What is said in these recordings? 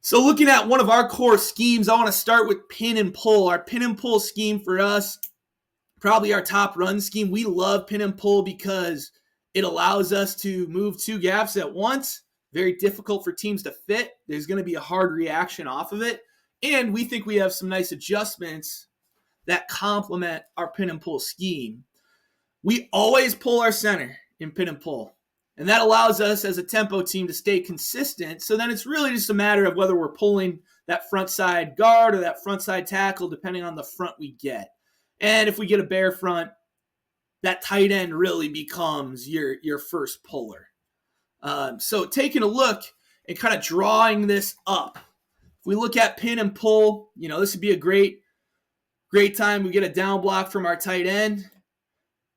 So looking at one of our core schemes, I want to start with pin and pull. Our pin and pull scheme for us, probably our top run scheme. We love pin and pull because it allows us to move two gaps at once. Very difficult for teams to fit. There's going to be a hard reaction off of it. And we think we have some nice adjustments that complement our pin and pull scheme. We always pull our center in pin and pull. And that allows us as a tempo team to stay consistent. So then it's really just a matter of whether we're pulling that front side guard or that front side tackle, depending on the front we get. And if we get a bare front, that tight end really becomes your first puller. So taking a look and kind of drawing this up. If we look at pin and pull, this would be a great time. We get a down block from our tight end.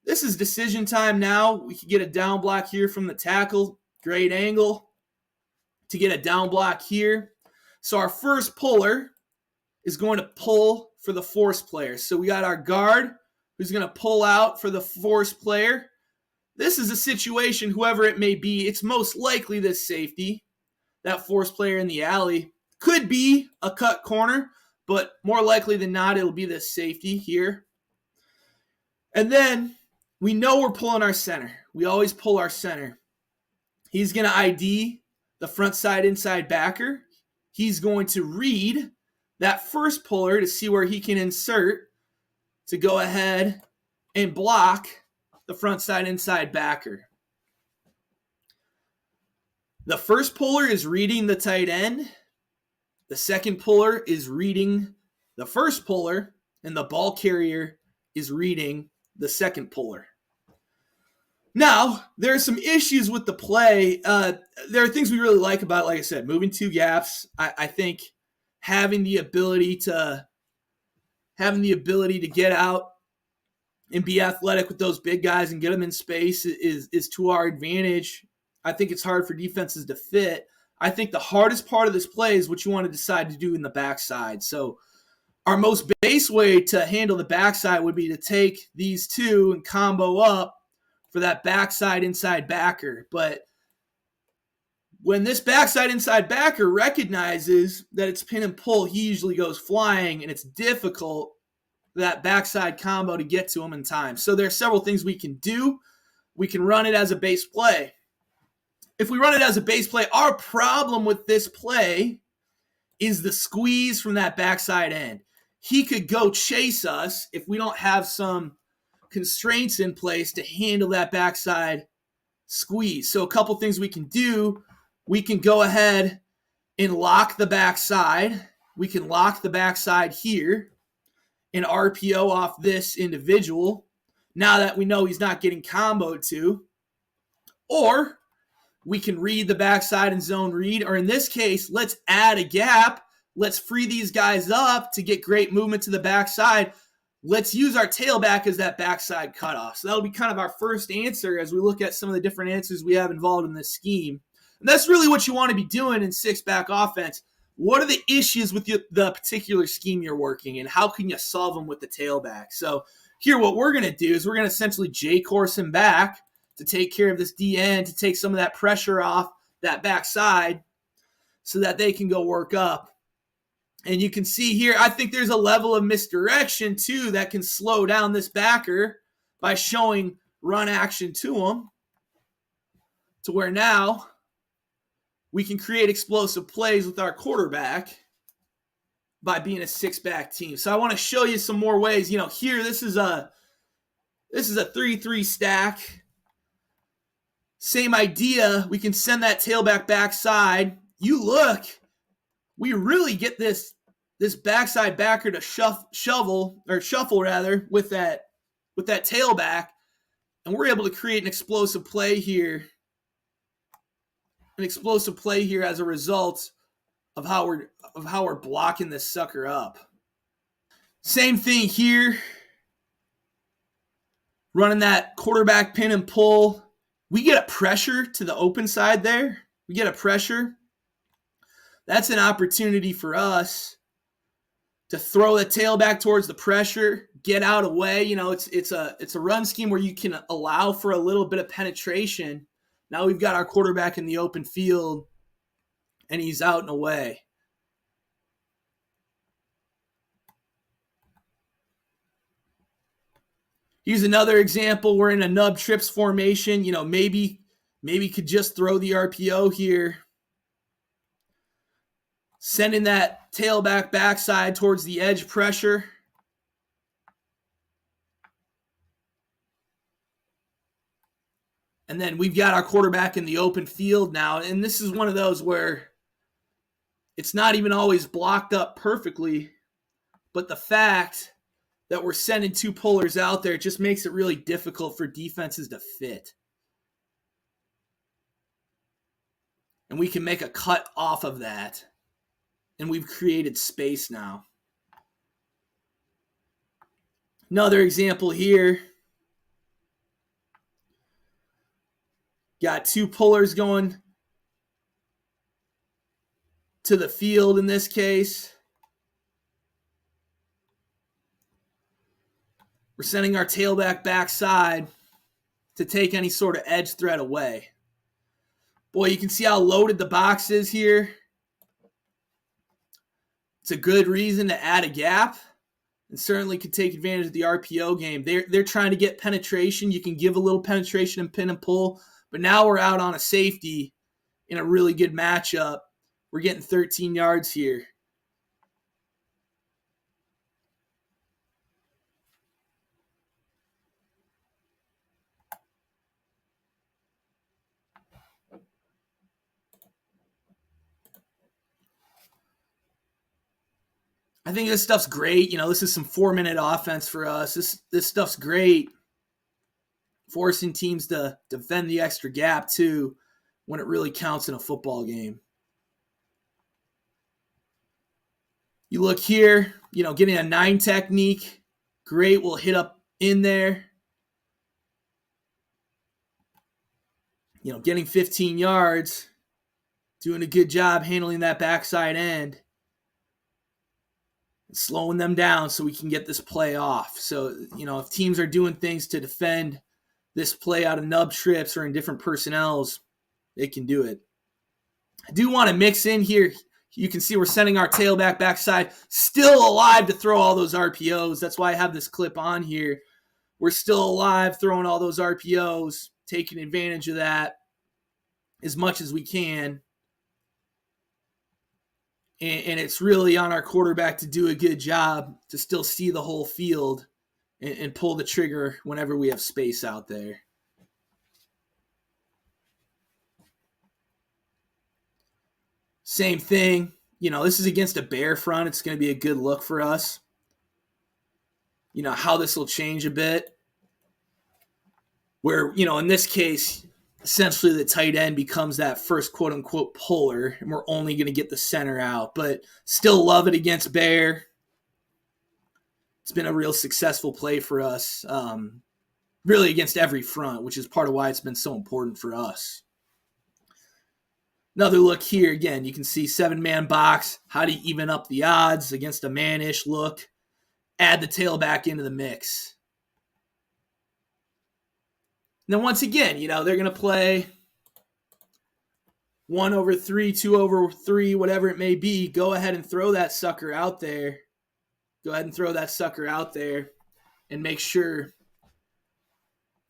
This is decision time now. We could get a down block here from the tackle. Great angle to get a down block here. So our first puller is going to pull for the force player. So we got our guard who's going to pull out for the force player. This is a situation, whoever it may be, it's most likely this safety, that force player in the alley. Could be a cut corner, but more likely than not, it'll be this safety here. And then we know we're pulling our center. We always pull our center. He's going to ID the front side inside backer. He's going to read that first puller to see where he can insert to go ahead and block the front side inside backer. The first puller is reading the tight end. The second puller is reading the first puller, and the ball carrier is reading the second puller. Now, there are some issues with the play. There are things we really like about it. Like I said, moving two gaps. I think having the ability to get out and be athletic with those big guys and get them in space is to our advantage. I think it's hard for defenses to fit. I think the hardest part of this play is what you want to decide to do in the backside. So our most base way to handle the backside would be to take these two and combo up for that backside inside backer. But when this backside inside backer recognizes that it's pin and pull, he usually goes flying, and it's difficult for that backside combo to get to him in time. So there are several things we can do. We can run it as a base play. If we run it as a base play, our problem with this play is the squeeze from that backside end. He could go chase us if we don't have some constraints in place to handle that backside squeeze. So a couple things we can do. We can go ahead and lock the backside. We can lock the backside here and RPO off this individual now that we know he's not getting comboed to. Or we can read the backside and zone read. Or in this case, let's add a gap. Let's free these guys up to get great movement to the backside. Let's use our tailback as that backside cutoff. So that'll be kind of our first answer as we look at some of the different answers we have involved in this scheme. And that's really what you want to be doing in six-back offense. What are the issues with the particular scheme you're working in? How can you solve them with the tailback? So here what we're going to do is we're going to essentially J-course him back to take care of this DN, to take some of that pressure off that backside so that they can go work up. And you can see here, I think there's a level of misdirection, too, that can slow down this backer by showing run action to him to where now we can create explosive plays with our quarterback by being a six-back team. So I want to show you some more ways. Here, this is a 3-3 stack. Same idea. We can send that tailback backside. You look, we really get this backside backer to shuffle with that tailback, and we're able to create an explosive play here. An explosive play here as a result of how we're blocking this sucker up. Same thing here. Running that quarterback pin and pull. We get a pressure to the open side there. We get a pressure. That's an opportunity for us to throw the tailback towards the pressure, get out away. It's a run scheme where you can allow for a little bit of penetration. Now we've got our quarterback in the open field, and he's out and away. Here's another example. We're in a nub trips formation. Maybe could just throw the RPO here. Sending that tailback backside towards the edge pressure. And then we've got our quarterback in the open field now. And this is one of those where it's not even always blocked up perfectly, but the fact that we're sending two pullers out there just makes it really difficult for defenses to fit. And we can make a cut off of that. And we've created space now. Another example here. Got two pullers going to the field in this case. We're sending our tailback backside to take any sort of edge threat away. Boy, you can see how loaded the box is here. It's a good reason to add a gap and certainly could take advantage of the RPO game. They're trying to get penetration. You can give a little penetration and pin and pull, but now we're out on a safety in a really good matchup. We're getting 13 yards here. I think this stuff's great. This is some 4-minute offense for us. This stuff's great. Forcing teams to defend the extra gap, too, when it really counts in a football game. You look here, getting a 9 technique. Great, we'll hit up in there. Getting 15 yards. Doing a good job handling that backside end. Slowing them down so we can get this play off. So, if teams are doing things to defend this play out of nub trips or in different personnels, they can do it. I do want to mix in here. You can see we're sending our tailback backside, still alive to throw all those RPOs. That's why I have this clip on here. We're still alive throwing all those RPOs, taking advantage of that as much as we can. And it's really on our quarterback to do a good job to still see the whole field and pull the trigger whenever we have space out there. Same thing. This is against a bear front. It's going to be a good look for us. How this will change a bit. Where, in this case, essentially the tight end becomes that first quote-unquote puller, and we're only going to get the center out. But still love it against bear. It's been a real successful play for us, really against every front, which is part of why it's been so important for us. Another look here. Again, you can see 7-man box. How do you even up the odds against a man-ish look? Add the tailback into the mix. And then once again, they're going to play 1/3, 2/3, whatever it may be. Go ahead and throw that sucker out there. And make sure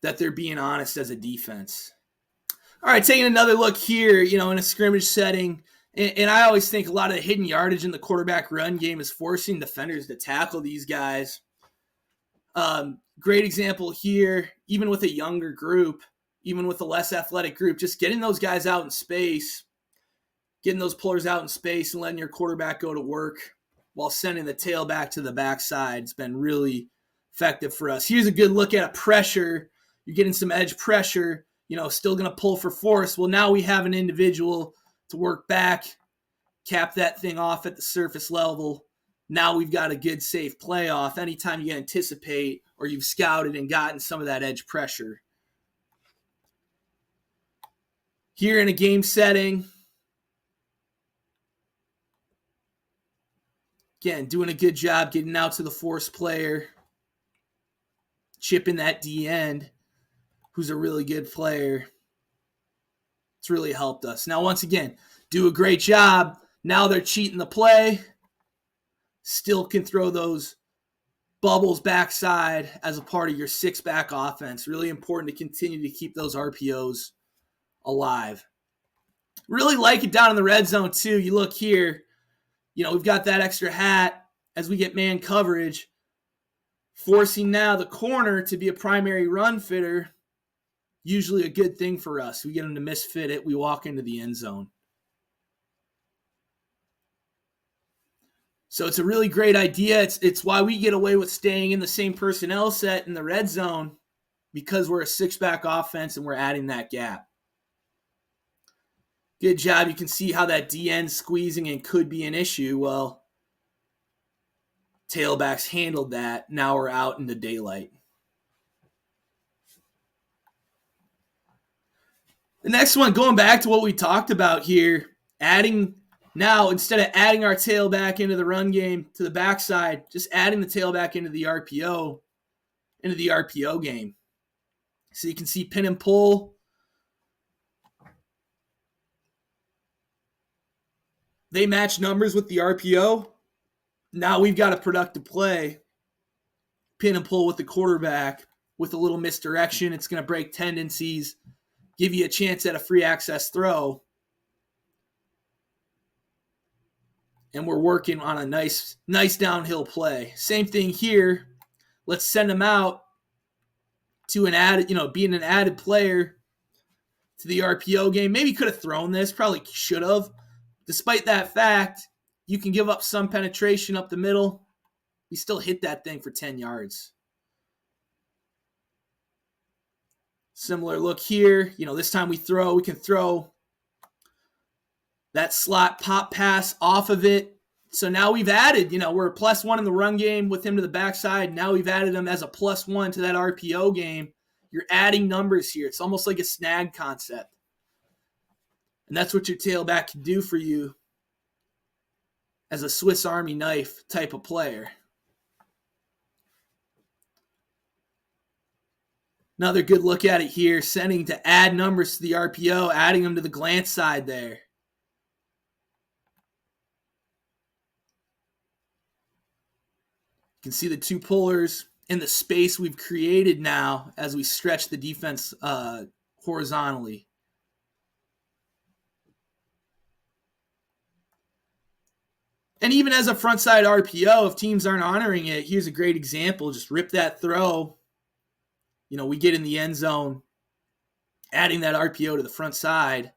that they're being honest as a defense. All right, taking another look here, in a scrimmage setting. And I always think a lot of the hidden yardage in the quarterback run game is forcing defenders to tackle these guys. Great example here, even with a younger group, even with a less athletic group, just getting those guys out in space, getting those pullers out in space and letting your quarterback go to work while sending the tailback to the backside. It's been really effective for us. Here's a good look at a pressure. You're getting some edge pressure, still going to pull for force. Well, now we have an individual to work back, cap that thing off at the surface level. Now we've got a good, safe playoff anytime you anticipate or you've scouted and gotten some of that edge pressure. Here in a game setting, again, doing a good job getting out to the force player, chipping that D end, who's a really good player. It's really helped us. Now, once again, do a great job. Now they're cheating the play. Still can throw those bubbles backside as a part of your six-back offense. Really important to continue to keep those RPOs alive. Really like it down in the red zone too. You look here, we've got that extra hat as we get man coverage, forcing now the corner to be a primary run fitter. Usually a good thing for us. We get them to misfit it. We walk into the end zone. So it's a really great idea. It's why we get away with staying in the same personnel set in the red zone, because we're a six-back offense and we're adding that gap. Good job. You can see how that DN squeezing in could be an issue. Well, tailbacks handled that. Now we're out in the daylight. The next one, going back to what we talked about here, now, instead of adding our tailback into the run game to the backside, just adding the tailback into the RPO game. So you can see pin and pull. They match numbers with the RPO. Now we've got a productive play. Pin and pull with the quarterback with a little misdirection. It's going to break tendencies, give you a chance at a free access throw. And we're working on a nice downhill play. Same thing here. Let's send them out to an added, being an added player to the RPO game. Maybe could have thrown this, probably should have. Despite that fact, you can give up some penetration up the middle. We still hit that thing for 10 yards. Similar look here. This time we can throw that slot pop pass off of it. So now we've added, we're a +1 in the run game with him to the backside. Now we've added him as a +1 to that RPO game. You're adding numbers here. It's almost like a snag concept. And that's what your tailback can do for you as a Swiss Army knife type of player. Another good look at it here, sending to add numbers to the RPO, adding them to the glance side there. You can see the two pullers in the space we've created now as we stretch the defense horizontally. And even as a front side RPO, if teams aren't honoring it, here's a great example. Just rip that throw. We get in the end zone, adding that RPO to the front side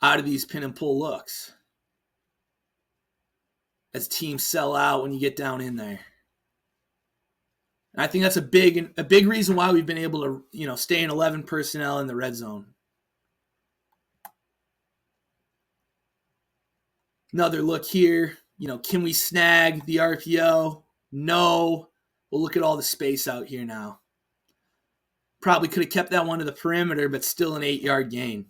out of these pin and pull looks as teams sell out when you get down in there. And I think that's a big reason why we've been able to, stay in 11 personnel in the red zone. Another look here, can we snag the RPO? No. Well, look at all the space out here now. Probably could have kept that one to the perimeter, but still an 8-yard gain.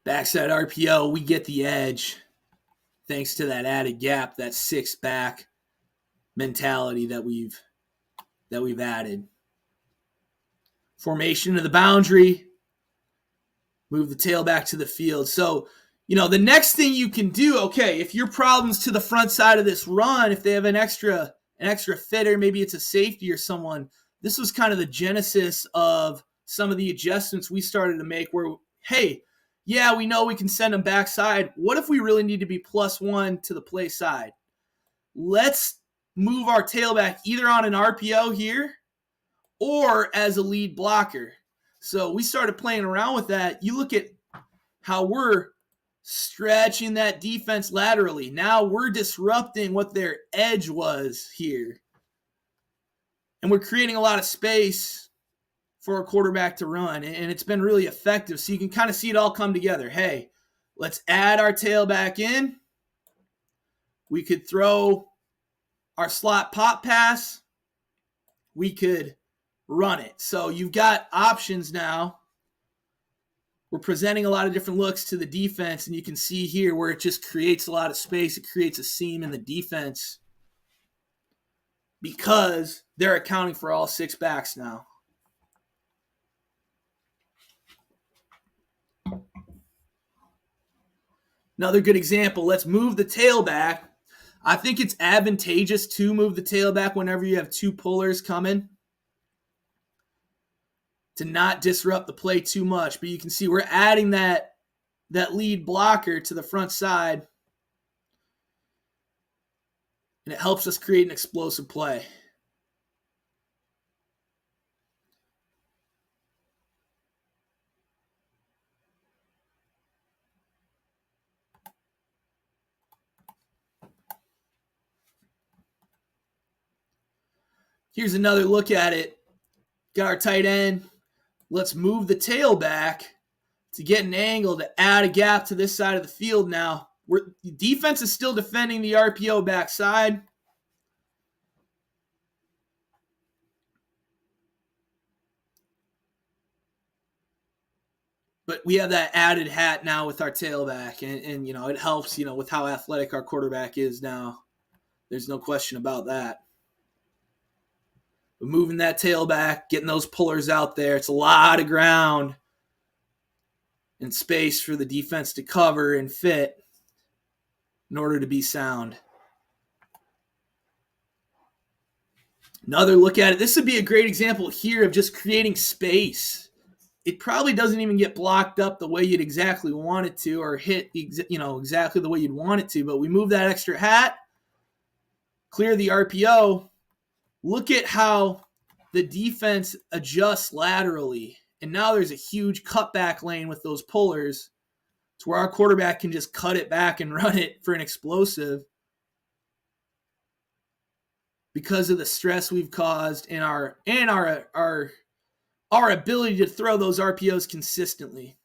Backside RPO, we get the edge thanks to that added gap, that six-back mentality that we've added. Formation to the boundary, move the tailback to the field. So, the next thing you can do, okay, if your problem's to the front side of this run, if they have an extra fitter, maybe it's a safety or someone, this was kind of the genesis of some of the adjustments we started to make where, hey, yeah, we know we can send them backside. What if we really need to be +1 to the play side? Let's move our tailback either on an RPO here or as a lead blocker. So we started playing around with that. You look at how we're stretching that defense laterally. Now we're disrupting what their edge was here. And we're creating a lot of space for a quarterback to run. And it's been really effective. So you can kind of see it all come together. Hey, let's add our tailback in. We could throw our slot pop pass. We could run it. So you've got options now. We're presenting a lot of different looks to the defense, and you can see here where it just creates a lot of space. It creates a seam in the defense because they're accounting for all six backs now. Another good example, let's move the tailback. I think it's advantageous to move the tailback whenever you have two pullers coming to not disrupt the play too much. But you can see we're adding that lead blocker to the front side, and it helps us create an explosive play. Here's another look at it. Got our tight end. Let's move the tailback to get an angle to add a gap to this side of the field now. The defense is still defending the RPO backside. But we have that added hat now with our tailback. And it helps, with how athletic our quarterback is now. There's no question about that. But moving that tailback, getting those pullers out there, it's a lot of ground and space for the defense to cover and fit in order to be sound. Another look at it. This would be a great example here of just creating space. It probably doesn't even get blocked up the way you'd exactly want it to, or hit exactly the way you'd want it to, but we move that extra hat, clear the RPO. Look at how the defense adjusts laterally. And now there's a huge cutback lane with those pullers to where our quarterback can just cut it back and run it for an explosive because of the stress we've caused and our ability to throw those RPOs consistently.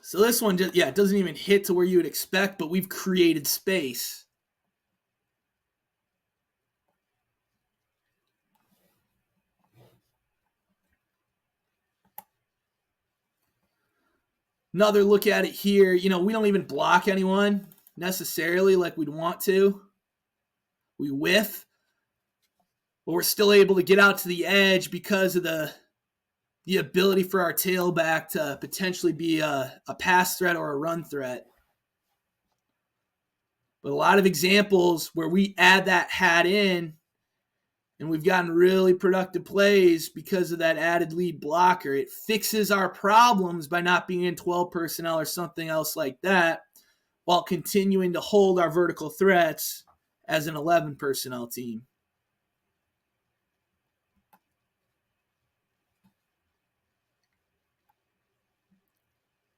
So this one, it doesn't even hit to where you would expect, but we've created space. Another look at it here. We don't even block anyone necessarily like we'd want to. We whiff, but we're still able to get out to the edge because of the ability for our tailback to potentially be a pass threat or a run threat. But a lot of examples where we add that hat in, and we've gotten really productive plays because of that added lead blocker. It fixes our problems by not being in 12 personnel or something else like that, while continuing to hold our vertical threats as an 11 personnel team.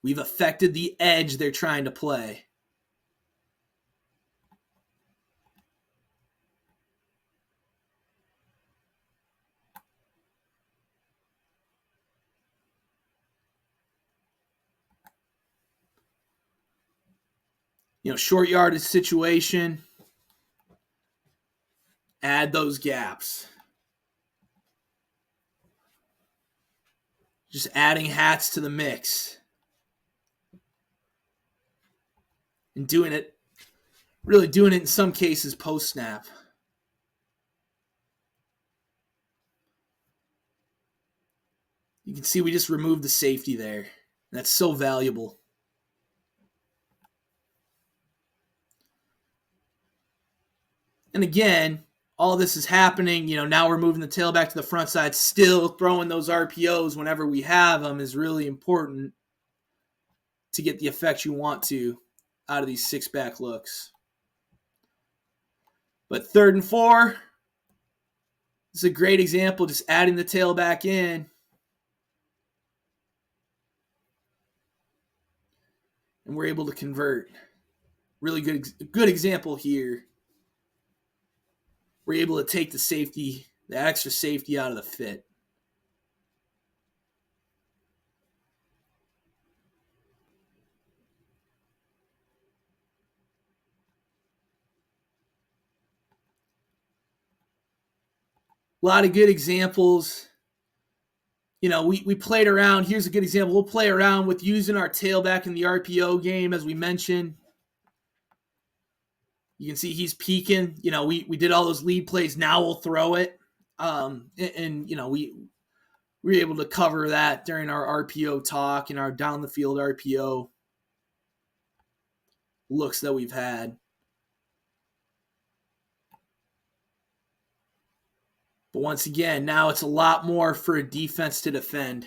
We've affected the edge they're trying to play. Short yardage situation, add those gaps. Just adding hats to the mix. And doing it in some cases post-snap. You can see we just removed the safety there. That's so valuable. And again, all this is happening. Now we're moving the tailback to the front side. Still throwing those RPOs whenever we have them is really important to get the effect you want to out of these six-back looks. But 3rd and 4, this is a great example, just adding the tailback in. And we're able to convert. Really good example here. We're able to take the extra safety out of the fit. A lot of good examples. We played around. Here's a good example. We'll play around with using our tailback in the RPO game, as we mentioned. You can see he's peeking. We did all those lead plays. Now we'll throw it. We we were able to cover that during our RPO talk and our down the field RPO looks that we've had. But once again, now it's a lot more for a defense to defend.